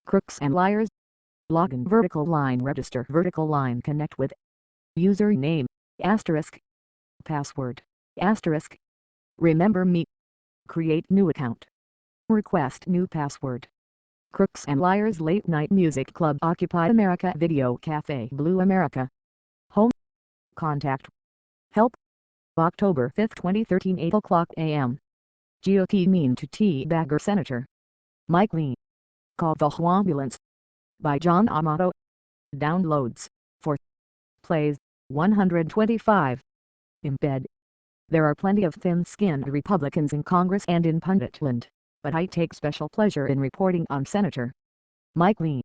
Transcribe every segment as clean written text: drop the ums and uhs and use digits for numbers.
Crooks and Liars. Login vertical line register vertical line connect with username asterisk password asterisk remember me create new account request new password. Crooks and Liars Late Night Music Club Occupy America Video Cafe Blue America Home Contact Help October 5, 2013 8 o'clock a.m. GOP mean to teabagger Senator Mike Lee. Call the Ambulance by John Amato. Downloads 4 plays 125. Embed. There are plenty of thin-skinned Republicans in Congress and in punditland, but I take special pleasure in reporting on Senator Mike Lee.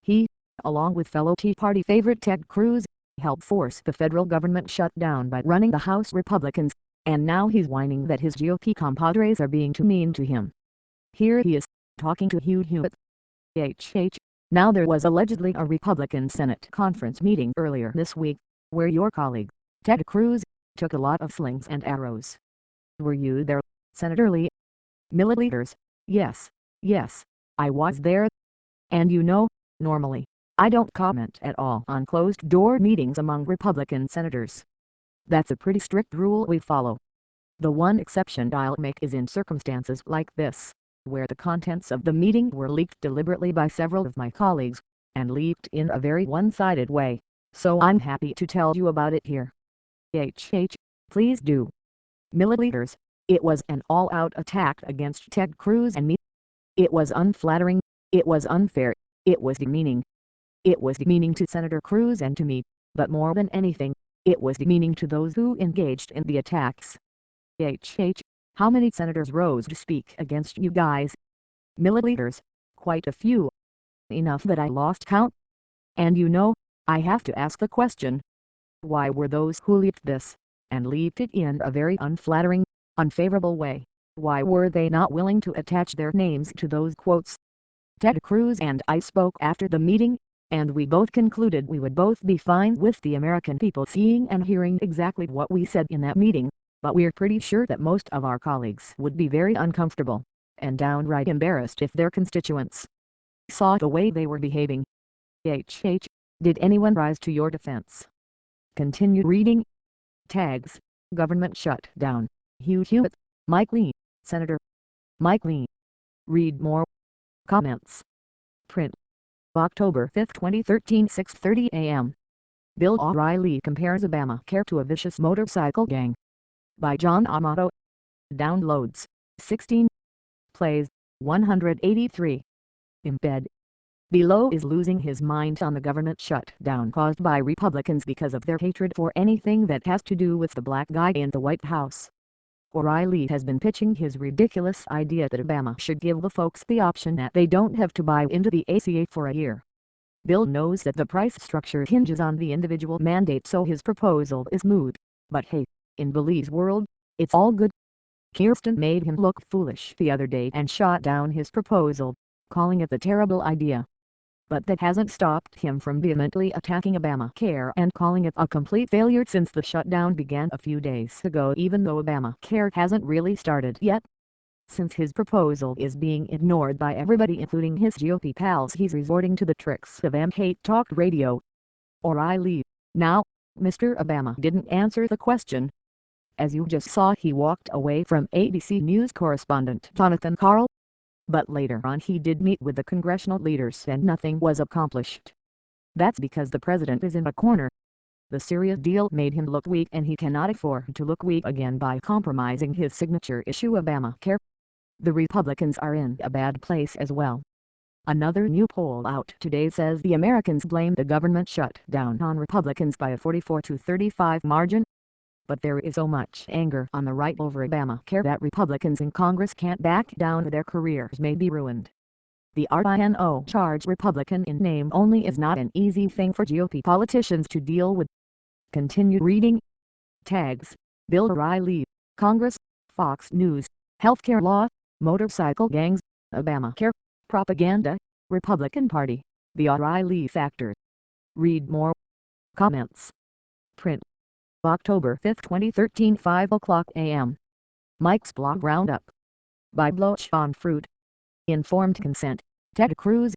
He, along with fellow Tea Party favorite Ted Cruz, helped force the federal government shut down by running the House Republicans, and now he's whining that his GOP compadres are being too mean to him. Here he is, talking to Hugh Hewitt. Now there was allegedly a Republican Senate conference meeting earlier this week, where your colleague, Ted Cruz, took a lot of slings and arrows. Were you there, Senator Lee? Milliliters, yes, I was there. And you know, normally, I don't comment at all on closed-door meetings among Republican senators. That's a pretty strict rule we follow. The one exception I'll make is in circumstances like this, where the contents of the meeting were leaked deliberately by several of my colleagues, and leaked in a very one-sided way, so I'm happy to tell you about it here. Please do. Milliliters, it was an all-out attack against Ted Cruz and me. It was unflattering, it was unfair, it was demeaning. It was demeaning to Senator Cruz and to me, but more than anything, it was demeaning to those who engaged in the attacks. How many senators rose to speak against you guys? Milliliters, quite a few. Enough that I lost count. And you know, I have to ask the question. Why were those who leaked this, and leaked it in a very unflattering, unfavorable way, why were they not willing to attach their names to those quotes? Ted Cruz and I spoke after the meeting, and we both concluded we would both be fine with the American people seeing and hearing exactly what we said in that meeting, but we're pretty sure that most of our colleagues would be very uncomfortable, and downright embarrassed if their constituents saw the way they were behaving. Did anyone rise to your defense? Continue reading. Tags, government shutdown, Hugh Hewitt, Mike Lee, Senator Mike Lee. Read more. Comments. Print. October 5, 2013 6:30 a.m. Bill O'Reilly compares Obamacare to a vicious motorcycle gang. By John Amato. Downloads 16. Plays 183. Embed. Below is losing his mind on the government shutdown caused by Republicans because of their hatred for anything that has to do with the black guy in the White House. O'Reilly has been pitching his ridiculous idea that Obama should give the folks the option that they don't have to buy into the ACA for a year. Bill knows that the price structure hinges on the individual mandate, so his proposal is moot. But hey, in Bill's world, it's all good. Kirsten made him look foolish the other day and shot down his proposal, calling it a terrible idea. But that hasn't stopped him from vehemently attacking Obamacare and calling it a complete failure since the shutdown began a few days ago, even though Obamacare hasn't really started yet. Since his proposal is being ignored by everybody including his GOP pals, he's resorting to the tricks of hate talk radio. O'Reilly. Now, Mr. Obama didn't answer the question. As you just saw, he walked away from ABC News correspondent Jonathan Karl. But later on he did meet with the congressional leaders and nothing was accomplished. That's because the president is in a corner. The Syria deal made him look weak, and he cannot afford to look weak again by compromising his signature issue Obamacare. The Republicans are in a bad place as well. Another new poll out today says the Americans blame the government shutdown on Republicans by a 44-35 margin. But there is so much anger on the right over Obamacare that Republicans in Congress can't back down, or their careers may be ruined. The RINO charge Republican in name only is not an easy thing for GOP politicians to deal with. Continue reading. Tags, Bill O'Reilly, Congress, Fox News, Healthcare Law, Motorcycle Gangs, Obamacare, Propaganda, Republican Party, The O'Reilly Factor. Read more. Comments. Print. October 5, 2013 5 o'clock a.m. Mike's Blog Roundup. By Bloch on Fruit. Informed consent. Ted Cruz,